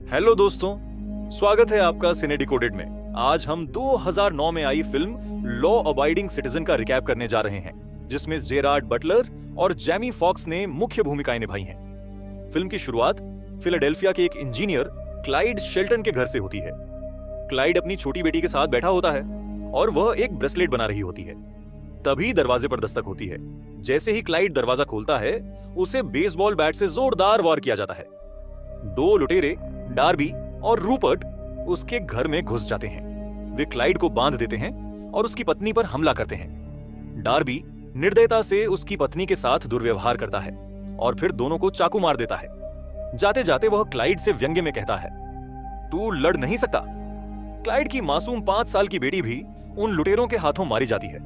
Hello दोस्तों, स्वागत है आपका सिने डिकोडेड में। आज हम 2009 में आई फिल्म लॉ अबाइडिंग सिटीजन का रिकैप करने जा रहे हैं, जिसमें जेरार्ड बटलर और जैमी फॉक्स ने मुख्य भूमिकाएं निभाई हैं। फिल्म की शुरुआत फिलाडेल्फिया के एक इंजीनियर क्लाइड शेल्टन के घर से होती है। क्लाइड अपनी छोटी बेटी के साथ बैठा होता है और वह एक ब्रेसलेट बना रही होती है। तभी दरवाजे पर दस्तक होती है। जैसे ही क्लाइड दरवाजा खोलता है, उसे बेसबॉल बैट से जोरदार वार किया जाता है। दो लुटेरे डार्बी और रूपर्ट उसके घर में घुस जाते हैं। वे क्लाइड को बांध देते हैं और उसकी पत्नी पर हमला करते हैं। डार्बी निर्दयता से उसकी पत्नी के साथ दुर्व्यवहार करता है और फिर दोनों को चाकू मार देता है। जाते जाते वह क्लाइड से व्यंग्य में कहता है, तू लड़ नहीं सकता। क्लाइड की मासूम 5 साल की बेटी भी उन लुटेरों के हाथों मारी जाती है।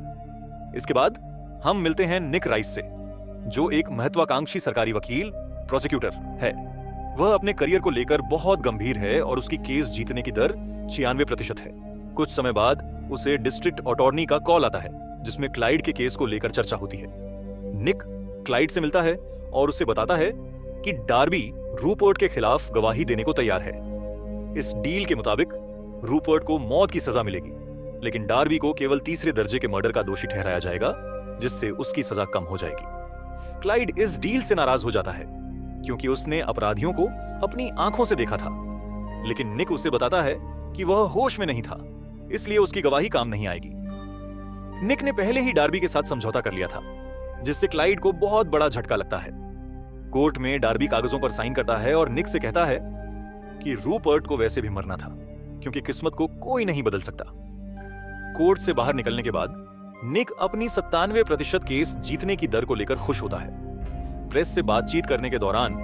इसके बाद हम मिलते हैं निक राइस से, जो एक महत्वाकांक्षी सरकारी वकील प्रोसिक्यूटर है। वह अपने करियर को लेकर बहुत गंभीर है और उसकी केस जीतने की दर 96% है। कुछ समय बाद उसे डिस्ट्रिक्ट अटॉर्नी का कॉल आता है, जिसमें क्लाइड के केस को लेकर चर्चा होती है। निक क्लाइड से मिलता है और उसे बताता है कि डार्बी रूपर्ट के खिलाफ गवाही देने को तैयार है। इस डील के मुताबिक रूपर्ट को मौत की सजा मिलेगी, लेकिन डार्बी को केवल तीसरे दर्जे के मर्डर का दोषी ठहराया जाएगा, जिससे उसकी सजा कम हो जाएगी। क्लाइड इस डील से नाराज हो जाता है, क्योंकि उसने अपराधियों को अपनी आंखों से देखा था। लेकिन निक उसे बताता है कि वह होश में नहीं था, इसलिए उसकी गवाही काम नहीं आएगी। निक ने पहले ही डार्बी के साथ समझौता कर लिया था, जिससे क्लाइड को बहुत बड़ा झटका लगता है। कोर्ट में डार्बी कागजों पर साइन करता है और निक से कहता है कि रूपर्ट को वैसे भी मरना था, क्योंकि किस्मत को कोई नहीं बदल सकता। कोर्ट से बाहर निकलने के बाद निक अपनी 97% केस जीतने की दर को लेकर खुश होता है। प्रेस से बातचीत करने के दौरान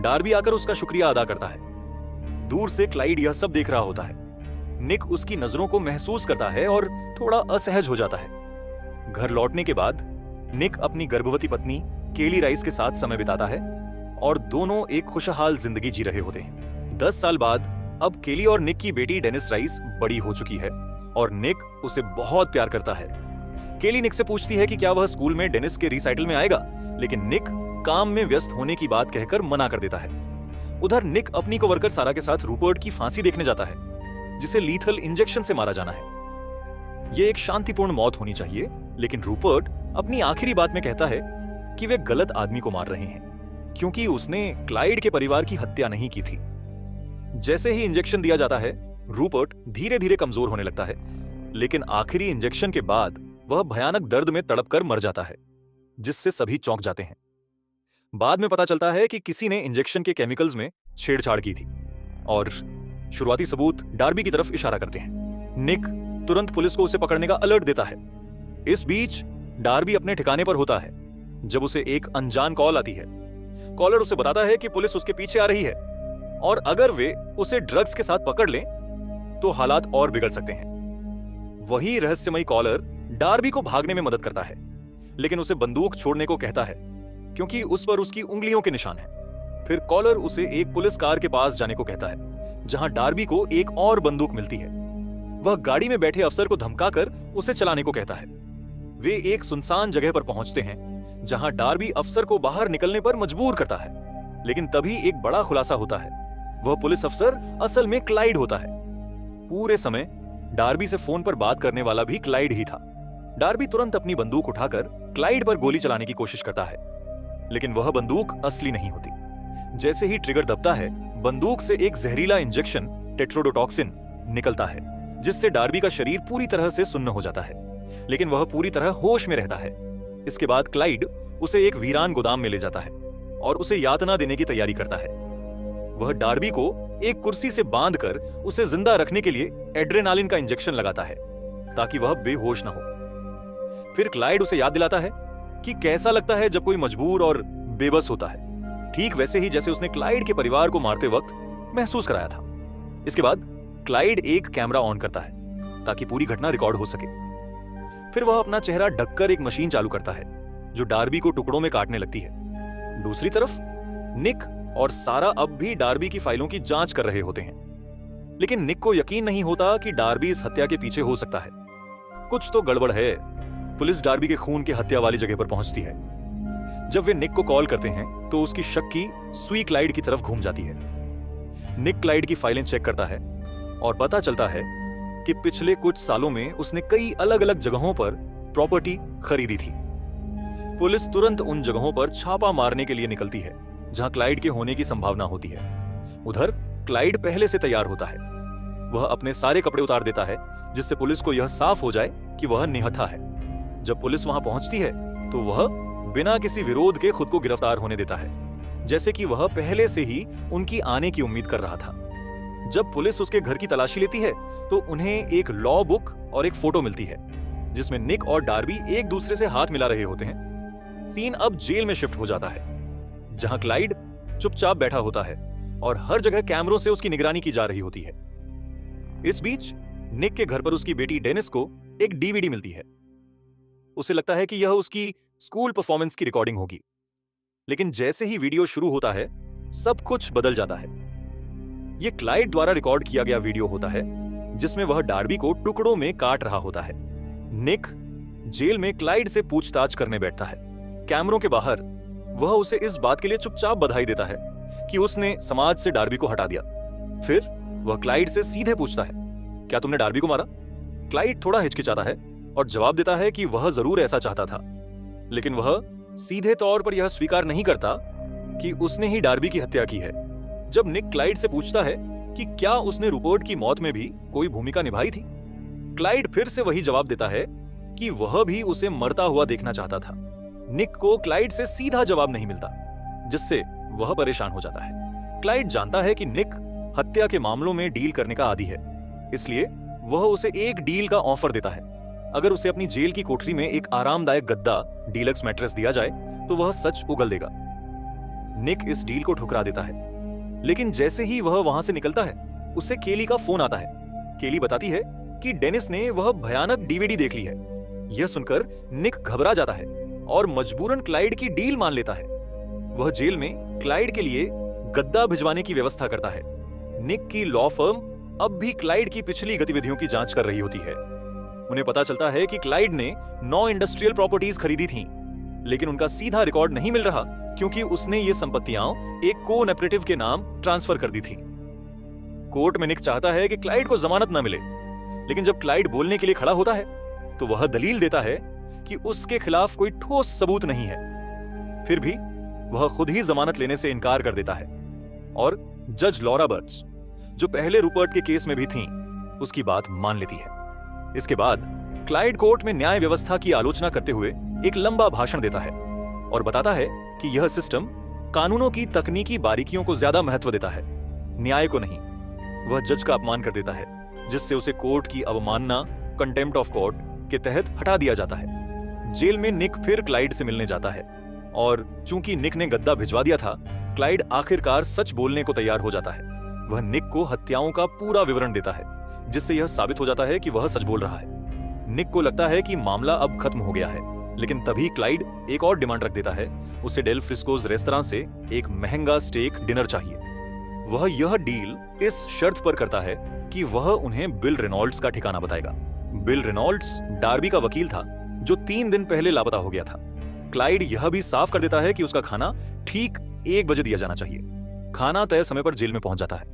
डार्बी आकर उसका शुक्रिया अदा करता है। दूर से क्लाइड यह सब देख रहा होता है। निक उसकी नजरों को महसूस करता है और थोड़ा असहज हो जाता है। घर लौटने के बाद निक अपनी गर्भवती पत्नी केली राइस के साथ समय बिताता है और दोनों एक खुशहाल जिंदगी जी रहे होते हैं। 10 साल बाद अब केली और निक की बेटी डेनिस राइस बड़ी हो चुकी है और निक उसे बहुत प्यार करता है। केली निक से पूछती है कि क्या वह स्कूल में डेनिस के रिसाइटल में आएगा, लेकिन निक काम में व्यस्त होने की बात कहकर मना कर देता है। उधर निक अपनी कोवर्कर सारा के साथ रूपर्ट की फांसी देखने जाता है, जिसे लीथल इंजेक्शन से मारा जाना है। यह एक शांतिपूर्ण मौत होनी चाहिए, लेकिन रूपर्ट अपनी आखिरी बात में कहता है कि वे गलत आदमी को मार रहे हैं, क्योंकि उसने क्लाइड के परिवार की हत्या नहीं की थी। जैसे ही इंजेक्शन दिया जाता है, रूपर्ट धीरे धीरे कमजोर होने लगता है, लेकिन आखिरी इंजेक्शन के बाद वह भयानक दर्द में तड़पकर मर जाता है, जिससे सभी चौंक जाते हैं। बाद में पता चलता है कि किसी ने इंजेक्शन के केमिकल्स में छेड़छाड़ की थी और शुरुआती सबूत डार्बी की तरफ इशारा करते हैं। निक तुरंत पुलिस को उसे पकड़ने का अलर्ट देता है। इस बीच डार्बी अपने ठिकाने पर होता है जब उसे एक अनजान कॉल आती है। कॉलर उसे बताता है कि पुलिस उसके पीछे आ रही है और अगर वे उसे ड्रग्स के साथ पकड़ लें तो हालात और बिगड़ सकते हैं। वही रहस्यमयी कॉलर डार्बी को भागने में मदद करता है, लेकिन उसे बंदूक छोड़ने को कहता है, क्योंकि उस पर उसकी उंगलियों के निशान हैं। फिर कॉलर उसे एक पुलिस कार के पास जाने को कहता है, जहां डार्बी को एक और बंदूक मिलती है। वह गाड़ी में बैठे अफसर को धमकाकर उसे चलाने को कहता है। वे एक सुनसान जगह पर पहुंचते हैं, जहां डार्बी अफसर को बाहर निकलने पर मजबूर करता है, लेकिन तभी एक बड़ा खुलासा होता है। वह पुलिस अफसर असल में क्लाइड होता है। पूरे समय डार्बी से फोन पर बात करने वाला भी क्लाइड ही था। डार्बी तुरंत अपनी बंदूक उठाकर क्लाइड पर गोली चलाने की कोशिश करता है, लेकिन वह बंदूक असली नहीं होती। जैसे ही ट्रिगर दबता है, बंदूक से एक जहरीला इंजेक्शन टेट्रोडोटॉक्सिन निकलता है, जिससे डार्बी का शरीर पूरी तरह से सुन्न हो जाता है, लेकिन वह पूरी तरह होश में रहता है। इसके बाद क्लाइड उसे एक वीरान गोदाम में ले जाता है और उसे यातना देने की तैयारी करता है। वह डार्बी को एक कुर्सी से बांधकर उसे जिंदा रखने के लिए एड्रेनालिन का इंजेक्शन लगाता है, ताकि वह बेहोश न हो। फिर क्लाइड उसे याद दिलाता है कि कैसा लगता है जब कोई मजबूर और बेबस होता है, ठीक वैसे ही जैसे उसने क्लाइड के परिवार को मारते वक्त महसूस कराया था। इसके बाद क्लाइड एक कैमरा ऑन करता है ताकि पूरी घटना रिकॉर्ड हो सके। फिर वह अपना चेहरा ढककर एक मशीन चालू करता है, जो डार्बी को टुकड़ों में काटने लगती है। दूसरी तरफ निक और सारा अब भी डार्बी की फाइलों की जांच कर रहे होते हैं, लेकिन निक को यकीन नहीं होता कि डार्बी इस हत्या के पीछे हो सकता है। कुछ तो गड़बड़ है। पुलिस डार्बी के खून की हत्या वाली जगह पर पहुंचती है। जब वे निक को कॉल करते हैं तो उसकी शक की सुई क्लाइड की तरफ घूम जाती है। निक क्लाइड की फाइलें चेक करता है और पता चलता है कि पिछले कुछ सालों में उसने कई अलग अलग जगहों पर प्रॉपर्टी खरीदी थी। पुलिस तुरंत उन जगहों पर छापा मारने के लिए निकलती है जहां क्लाइड के होने की संभावना होती है। उधर क्लाइड पहले से तैयार होता है। वह अपने सारे कपड़े उतार देता है जिससे पुलिस को यह साफ हो जाए कि वह निहत्था है। जब पुलिस वहां पहुंचती है तो वह बिना किसी विरोध के खुद को गिरफ्तार होने देता है, जैसे कि वह पहले से ही उनकी आने की उम्मीद कर रहा था। जब पुलिस उसके घर की तलाशी लेती है तो उन्हें एक लॉ बुक और एक फोटो मिलती है जिसमें निक और डार्बी एक दूसरे से हाथ मिला रहे होते हैं। सीन अब जेल में शिफ्ट हो जाता है जहां क्लाइड चुपचाप बैठा होता है और हर जगह कैमरों से उसकी निगरानी की जा रही होती है। इस बीच निक के घर पर उसकी बेटी डेनिस को एक डीवीडी मिलती है। उसे लगता है कि यह उसकी स्कूल परफॉर्मेंस की रिकॉर्डिंग होगी, लेकिन जैसे ही वीडियो शुरू होता है सब कुछ बदल जाता है। यह क्लाइड द्वारा रिकॉर्ड किया गया वीडियो होता है जिसमें वह डार्बी को टुकड़ों में काट रहा होता है। निक जेल में क्लाइड से पूछताछ करने बैठता है। कैमरों के बाहर वह उसे इस बात के लिए चुपचाप बधाई देता है कि उसने समाज से डार्बी को हटा दिया। फिर वह क्लाइड से सीधे पूछता है, क्या तुमने डार्बी को मारा? क्लाइड थोड़ा हिचकिचाता है और जवाब देता है कि वह जरूर ऐसा चाहता था, लेकिन वह सीधे तौर पर यह स्वीकार नहीं करता कि उसने ही डार्बी की हत्या की है। जब निक क्लाइड से पूछता है कि क्या उसने रूपर्ट की मौत में भी कोई भूमिका निभाई थी, क्लाइड फिर से वही जवाब देता है कि वह भी उसे मरता हुआ देखना चाहता था। निक को क्लाइड से सीधा जवाब नहीं मिलता, जिससे वह परेशान हो जाता है। क्लाइड जानता है कि निक हत्या के मामलों में डील करने का आदी है, इसलिए वह उसे एक डील का ऑफर देता है। अगर उसे अपनी जेल की कोठरी में एक आरामदायक गद्दा डीलक्स मैट्रेस दिया जाए तो वह सच उगल देगा। निक इस डील को ठुकरा देता है, लेकिन जैसे ही वह वहां से निकलता है उससे केली का फोन आता है। केली बताती है कि डेनिस ने वह भयानक डीवीडी देख ली है। यह सुनकर निक घबरा जाता है और मजबूरन क्लाइड की डील मान लेता है। वह जेल में क्लाइड के लिए गद्दा भिजवाने की व्यवस्था करता है। निक की लॉ फर्म अब भी क्लाइड की पिछली गतिविधियों की जांच कर रही होती है। उन्हें पता चलता है कि क्लाइड ने 9 इंडस्ट्रियल प्रॉपर्टीज खरीदी थीं, लेकिन उनका सीधा रिकॉर्ड नहीं मिल रहा क्योंकि उसने ये संपत्तियां एक को-ऑपरेटिव के नाम ट्रांसफर कर दी थी। कोर्ट में निक चाहता है कि क्लाइड को जमानत न मिले, लेकिन जब क्लाइड बोलने के लिए खड़ा होता है तो वह दलील देता है कि उसके खिलाफ कोई ठोस सबूत नहीं है। फिर भी वह खुद ही जमानत लेने से इनकार कर देता है और जज लॉरा बर्ट्स, जो पहले रूपर्ट के केस में भी थीं, उसकी बात मान लेती है। इसके बाद क्लाइड कोर्ट में न्याय व्यवस्था की आलोचना करते हुए एक लंबा भाषण देता है और बताता है कि यह सिस्टम कानूनों की तकनीकी बारीकियों को ज्यादा महत्व देता है, न्याय को नहीं। वह जज का अपमान कर देता है, जिससे उसे कोर्ट की अवमानना कंटेम्प्ट ऑफ कोर्ट के तहत हटा दिया जाता है। जेल में निक फिर क्लाइड से मिलने जाता है और चूंकि निक ने गद्दा भिजवा दिया था, क्लाइड आखिरकार सच बोलने को तैयार हो जाता है। वह निक को हत्याओं का पूरा विवरण देता है, जिससे यह साबित हो जाता है कि वह सच बोल रहा है। निक को लगता है कि मामला अब खत्म हो गया है, लेकिन तभी क्लाइड एक और डिमांड रख देता है। उसे डेल फ्रिस्कोज रेस्तरां से एक महंगा स्टेक डिनर चाहिए। वह यह डील इस शर्त पर करता है कि वह उन्हें बिल रेनॉल्ड्स का ठिकाना बताएगा। बिल रेनॉल्ड्स डार्बी का वकील था जो 3 दिन पहले लापता हो गया था। क्लाइड यह भी साफ कर देता है कि उसका खाना ठीक 1 बजे दिया जाना चाहिए। खाना तय समय पर जेल में पहुंच जाता है,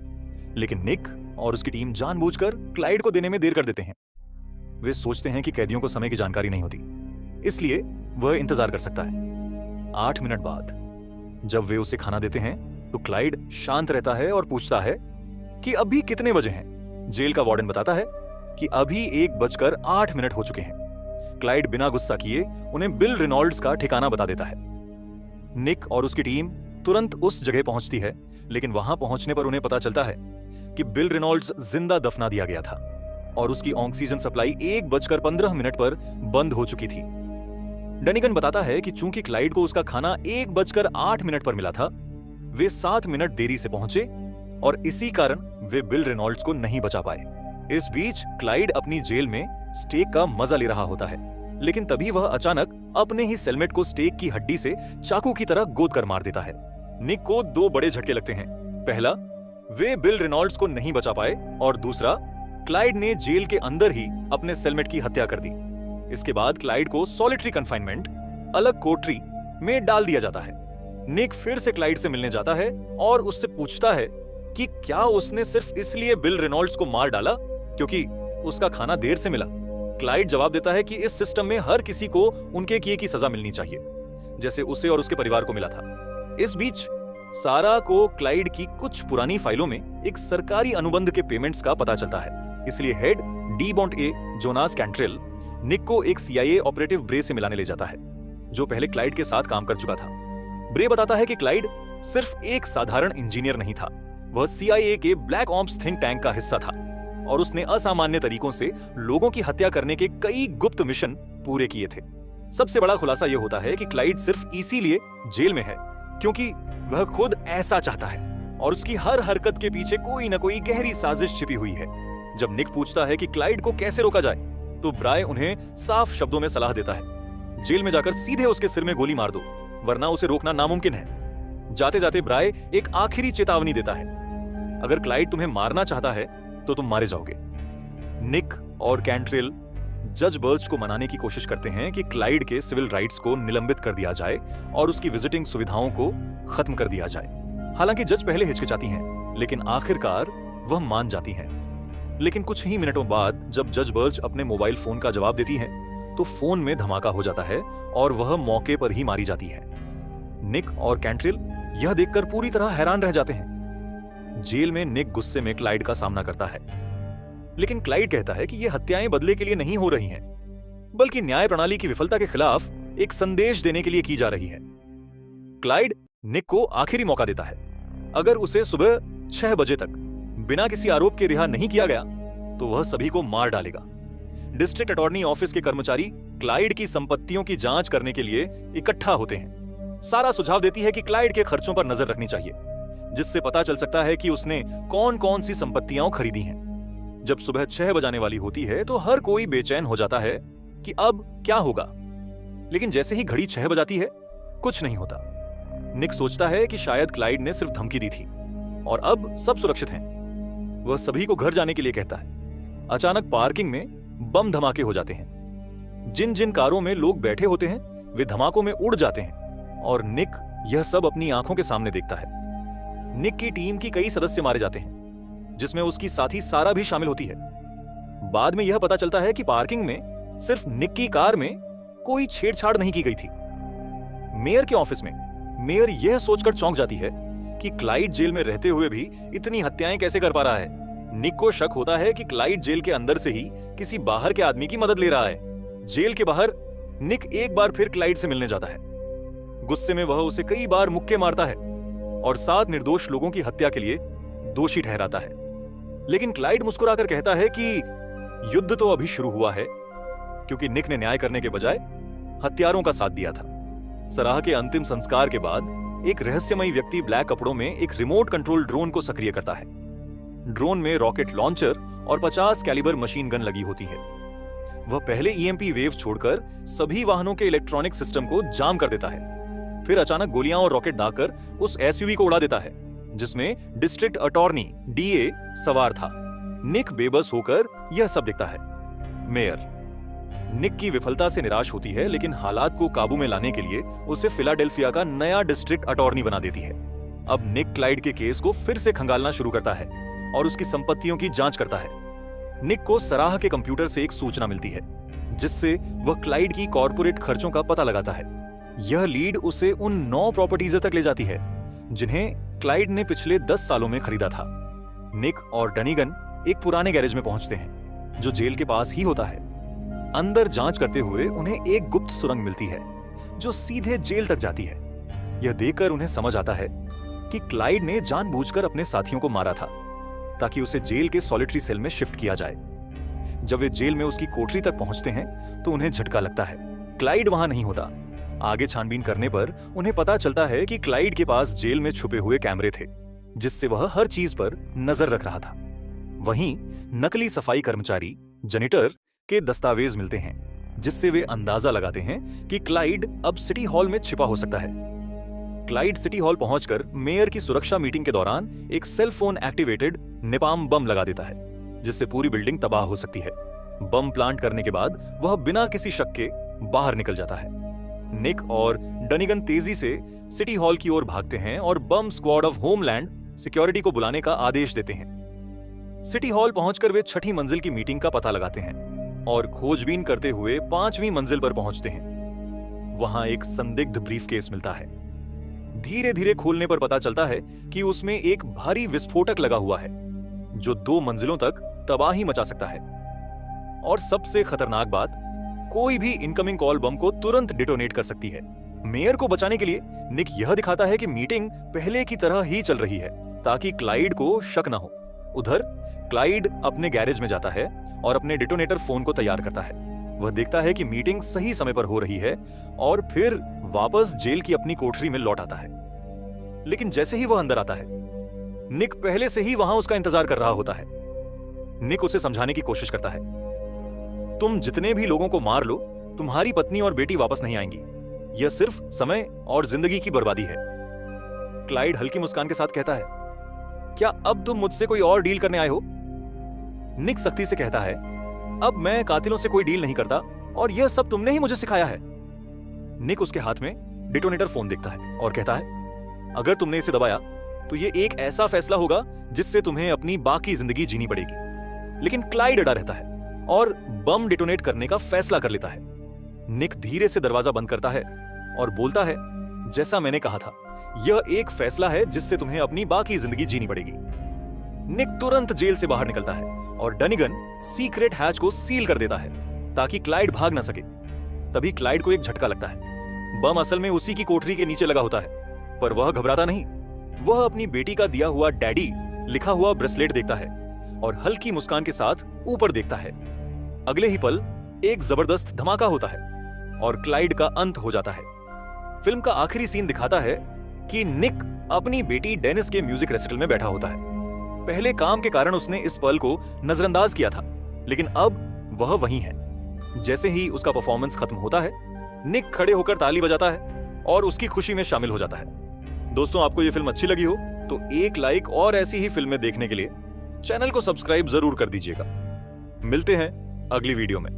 लेकिन निक और उसकी टीम जानबूझकर क्लाइड को देने में देर कर देते हैं। वे सोचते हैं कि कैदियों को समय की जानकारी नहीं होती, इसलिए वह इंतजार कर सकता है। 8 मिनट बाद जब वे उसे खाना देते हैं तो क्लाइड शांत रहता है और पूछता है कि अभी कितने बजे हैं। जेल का वार्डन बताता है कि अभी 1:08 हो चुके हैं। क्लाइड बिना गुस्सा किए उन्हें बिल रेनॉल्ड्स का ठिकाना बता देता है। निक और उसकी टीम तुरंत उस जगह पहुंचती है, लेकिन वहां पहुंचने पर उन्हें पता चलता है कि बिल रेनॉल्ड्स जिंदा दफना दिया गया था और उसकी ऑक्सीजन सप्लाई 1:15 पर बंद हो चुकी थी। डनिगन बताता है कि चूंकि क्लाइड को उसका खाना 1:08 पर मिला था, वे 7 मिनट देरी से पहुंचे और इसी कारण वे बिल रेनॉल्ड्स को नहीं बचा पाए। इस बीच क्लाइड अपनी जेल में स्टेक का मजा ले रहा होता है, लेकिन तभी वह अचानक अपने ही सेलमेट को स्टेक की हड्डी से चाकू की तरह गोद कर मार देता है। निक को 2 बड़े झटके लगते हैं। पहला, वे बिल रेनॉल्ड्स को नहीं बचा पाए, और दूसरा, क्लाइड ने जेल के अंदर ही अपने सेलमेट की हत्या कर दी। इसके बाद क्लाइड को सॉलिटरी कन्फाइनमेंट, अलग कोठरी में डाल दिया जाता है। निक फिर से क्लाइड से मिलने जाता है और उससे पूछता है कि क्या उसने सिर्फ इसलिए बिल रेनॉल्ड्स को मार डाला क्योंकि उसका खाना देर से मिला। क्लाइड जवाब देता है कि इस सिस्टम में हर किसी को उनके किए की सजा मिलनी चाहिए, जैसे उसे और उसके परिवार को मिला था। इस बीच सारा को क्लाइड की कुछ पुरानी फाइलों में एक सरकारी अनुबंध के पेमेंट्स का पता चलता है, इसलिए हेड डी बॉन्ड ए जोनास कैंट्रेल निक को एक CIA ऑपरेटिव ब्रे से मिलाने ले जाता है, जो पहले क्लाइड के साथ काम कर चुका था। ब्रे बताता है कि क्लाइड सिर्फ एक साधारण इंजीनियर नहीं था, वह CIA के ब्लैक ऑप्स थिंक टैंक का हिस्सा था और उसने असामान्य तरीकों से लोगों की हत्या करने के कई गुप्त मिशन पूरे किए थे। सबसे बड़ा खुलासा यह होता है कि क्लाइड सिर्फ इसीलिए जेल में है क्योंकि वह खुद ऐसा चाहता है और उसकी हर हरकत के पीछे कोई न कोई गहरी साजिश छिपी हुई है। जब निक पूछता है कि क्लाइड को कैसे रोका जाए, तो ब्राय उन्हें साफ शब्दों में सलाह देता है, जेल में जाकर सीधे उसके सिर में गोली मार दो, वरना उसे रोकना नामुमकिन है। जाते जाते ब्राय एक आखिरी चेतावनी देता है, अगर क्लाइड तुम्हें मारना चाहता है तो तुम मारे जाओगे। निक और कैंट्रेल जज बर्च को मनाने की कोशिश करते हैं कि क्लाइड के सिविल राइट्स को निलंबित कर दिया जाए और उसकी विजिटिंग सुविधाओं को खत्म कर दिया जाए। हालांकि जज पहले हिचकिचाती हैं, लेकिन आखिरकार वह मान जाती हैं। लेकिन कुछ ही मिनटों बाद जब जज बर्च अपने मोबाइल फोन का जवाब देती हैं, तो फोन में धमाका हो जाता है और वह मौके पर ही मारी जाती है। निक और कैंट्रेल यह देखकर पूरी तरह हैरान रह जाते हैं। जेल में निक गुस्से में क्लाइड का सामना करता है, लेकिन क्लाइड कहता है कि ये हत्याएं बदले के लिए नहीं हो रही हैं, बल्कि न्याय प्रणाली की विफलता के खिलाफ एक संदेश देने के लिए की जा रही है। क्लाइड निक को आखिरी मौका देता है, अगर उसे सुबह 6 बजे तक बिना किसी आरोप के रिहा नहीं किया गया तो वह सभी को मार डालेगा। डिस्ट्रिक्ट अटॉर्नी ऑफिस के कर्मचारी क्लाइड की संपत्तियों की जांच करने के लिए इकट्ठा होते हैं। सारा सुझाव देती है कि क्लाइड के खर्चों पर नजर रखनी चाहिए, जिससे पता चल सकता है कि उसने कौन कौन सी संपत्तियां खरीदी हैं। जब सुबह 6 बजाने वाली होती है तो हर कोई बेचैन हो जाता है कि अब क्या होगा, लेकिन जैसे ही घड़ी 6 बजाती है कुछ नहीं होता। निक सोचता है कि शायद क्लाइड ने सिर्फ धमकी दी थी और अब सब सुरक्षित हैं। वह सभी को घर जाने के लिए कहता है। अचानक पार्किंग में बम धमाके हो जाते हैं। जिन जिन कारों में लोग बैठे होते हैं वे धमाकों में उड़ जाते हैं और निक यह सब अपनी आंखों के सामने देखता है। निक की टीम की कई सदस्य मारे जाते हैं, जिसमें उसकी साथी सारा भी शामिल होती है। बाद में यह पता चलता है कि पार्किंग में सिर्फ निक की कार में कोई छेड़छाड़ नहीं की गई थी। मेयर के ऑफिस में मेयर यह सोचकर चौंक जाती है कि क्लाइड जेल में रहते हुए भी इतनी हत्याएं कैसे कर पा रहा है। निक को शक होता है कि क्लाइड जेल के अंदर से ही किसी बाहर के आदमी की मदद ले रहा है। जेल के बाहर निक एक बार फिर क्लाइड से मिलने जाता है। गुस्से में वह उसे कई बार मुक्के मारता है और 7 निर्दोष लोगों की हत्या के लिए दोषी ठहराता है। लेकिन क्लाइड मुस्कुराकर कहता है कि युद्ध तो अभी शुरू हुआ है, क्योंकि निक ने न्याय करने के बजाय हत्यारों का साथ दिया था। सराह के अंतिम संस्कार के बाद एक रहस्यमयी व्यक्ति ब्लैक कपड़ों में एक रिमोट कंट्रोल ड्रोन को सक्रिय करता है। ड्रोन में रॉकेट लॉन्चर और 50 कैलिबर मशीन गन लगी होती है। वह पहले EMP वेव छोड़कर सभी वाहनों के इलेक्ट्रॉनिक सिस्टम को जाम कर देता है। फिर अचानक गोलियां और रॉकेट दागकर उस SUV को उड़ा देता है, जिसमें डिस्ट्रिक्ट अटॉर्नी DA सवार था। निक बेबस होकर यह सब देखता है। मेयर निक की विफलता से निराश होती है, लेकिन हालात को काबू में लाने के लिए उसे फिलाडेल्फिया का नया डिस्ट्रिक्ट अटॉर्नी बना देती है। अब निक क्लाइड के केस को फिर से खंगालना शुरू करता है और उसकी संपत्तियों की जांच करता है। निक को सराह के कंप्यूटर से एक सूचना मिलती है, जिससे वह क्लाइड की कॉर्पोरेट खर्चों का पता लगाता है। यह लीड उसे उन 9 प्रॉपर्टीज तक ले जाती है जिन्हें क्लाइड ने पिछले 10 सालों में खरीदा था। निक और डनिगन एक पुराने गैरेज में पहुंचते हैं, जो जेल के पास ही होता है। अंदर जांच करते हुए उन्हें एक गुप्त सुरंग मिलती है, जो सीधे जेल तक जाती है। यह देखकर उन्हें समझ आता है कि क्लाइड ने जानबूझकर अपने साथियों को मारा था, ताकि उसे जेल के सॉलिटरी सेल में शिफ्ट किया जाए। जब वे जेल में उसकी कोठरी तक पहुंचते हैं, तो उन्हें झटका लगता है। क्लाइड वहां नहीं होता। आगे छानबीन करने पर उन्हें पता चलता है कि क्लाइड के पास जेल में छुपे हुए कैमरे थे, जिससे वह हर चीज पर नजर रख रहा था। वहीं नकली सफाई कर्मचारी जेनिटर के दस्तावेज मिलते हैं, जिससे वे अंदाजा लगाते हैं कि क्लाइड अब सिटी हॉल में छिपा हो सकता है। क्लाइड सिटी हॉल पहुंचकर मेयर की सुरक्षा मीटिंग के दौरान एक सेल फोन एक्टिवेटेड नेपाम बम लगा देता है, जिससे पूरी बिल्डिंग तबाह हो सकती है। बम प्लांट करने के बाद वह बिना किसी शक के बाहर निकल जाता है। निक और डनिगन तेजी से सिटी हॉल की ओर भागते हैं और बम स्क्वाड ऑफ होमलैंड सिक्योरिटी को बुलाने का आदेश देते हैं। सिटी हॉल पहुंचकर वे 6ठी मंजिल की मीटिंग का पता लगाते हैं और खोजबीन करते हुए 5वीं मंजिल पर पहुंचते हैं। वहां एक संदिग्ध ब्रीफकेस मिलता है। धीरे धीरे खोलने पर पता चलता है कि उसमें एक भारी विस्फोटक लगा हुआ है जो 2 मंजिलों तक तबाही मचा सकता है। और सबसे खतरनाक बात, कोई भी इनकमिंग कॉल बम को तुरंत डिटोनेट कर सकती है। मेयर को बचाने के लिए निक यह दिखाता है कि मीटिंग पहले की तरह ही चल रही है ताकि क्लाइड को शक न हो। उधर क्लाइड अपने गैरेज में जाता है और अपने डिटोनेटर फोन को तैयार करता है। वह देखता है कि मीटिंग सही समय पर हो रही है और फिर वापस जेल की अपनी कोठरी में लौट आता है। लेकिन जैसे ही वह अंदर आता है, निक पहले से ही वहां उसका इंतजार कर रहा होता है। निक उसे समझाने की कोशिश करता है, तुम जितने भी लोगों को मार लो, तुम्हारी पत्नी और बेटी वापस नहीं आएंगी। यह सिर्फ समय और जिंदगी की बर्बादी है। क्लाइड हल्की मुस्कान के साथ कहता है, क्या अब तुम मुझसे कोई और डील करने आए हो? निक सख्ती से कहता है, अब मैं कातिलों से कोई डील नहीं करता और यह सब तुमने ही मुझे सिखाया है। निक उसके हाथ में डिटोनेटर फोन देखता है और कहता है, अगर तुमने इसे दबाया तो यह एक ऐसा फैसला होगा जिससे तुम्हें अपनी बाकी जिंदगी जीनी पड़ेगी। लेकिन क्लाइड अड़ा रहता है और बम डिटोनेट करने का फैसला कर लेता है। निक धीरे से दरवाजा बंद करता है और बोलता है, जैसा मैंने कहा था, यह एक फैसला है जिससे तुम्हें अपनी बाकी जिंदगी जीनी पड़ेगी। निक तुरंत जेल से बाहर निकलता है और डनिगन सीक्रेट हैच को सील कर देता है ताकि क्लाइड भाग ना सके। तभी क्लाइड को एक झटका लगता है। बम असल में उसी की कोठरी के नीचे लगा होता है, पर वह घबराता नहीं। वह अपनी बेटी का दिया हुआ डैडी लिखा हुआ ब्रेसलेट देखता है और हल्की मुस्कान के साथ ऊपर देखता है। अगले ही पल एक जबरदस्त धमाका होता है और क्लाइड का अंत हो जाता है। फिल्म का आखिरी सीन दिखाता है कि निक अपनी बेटी डेनिस के म्यूजिक रेसिटल में बैठा होता है। पहले काम के कारण उसने इस पल को नजरअंदाज किया था, लेकिन अब वह वहीं है। जैसे ही उसका परफॉर्मेंस खत्म होता है, निक खड़े होकर ताली बजाता है और उसकी खुशी में शामिल हो जाता है। दोस्तों, आपको यह फिल्म अच्छी लगी हो तो एक लाइक और ऐसी ही फिल्में देखने के लिए चैनल को सब्सक्राइब जरूर कर दीजिएगा। मिलते हैं अगली वीडियो में।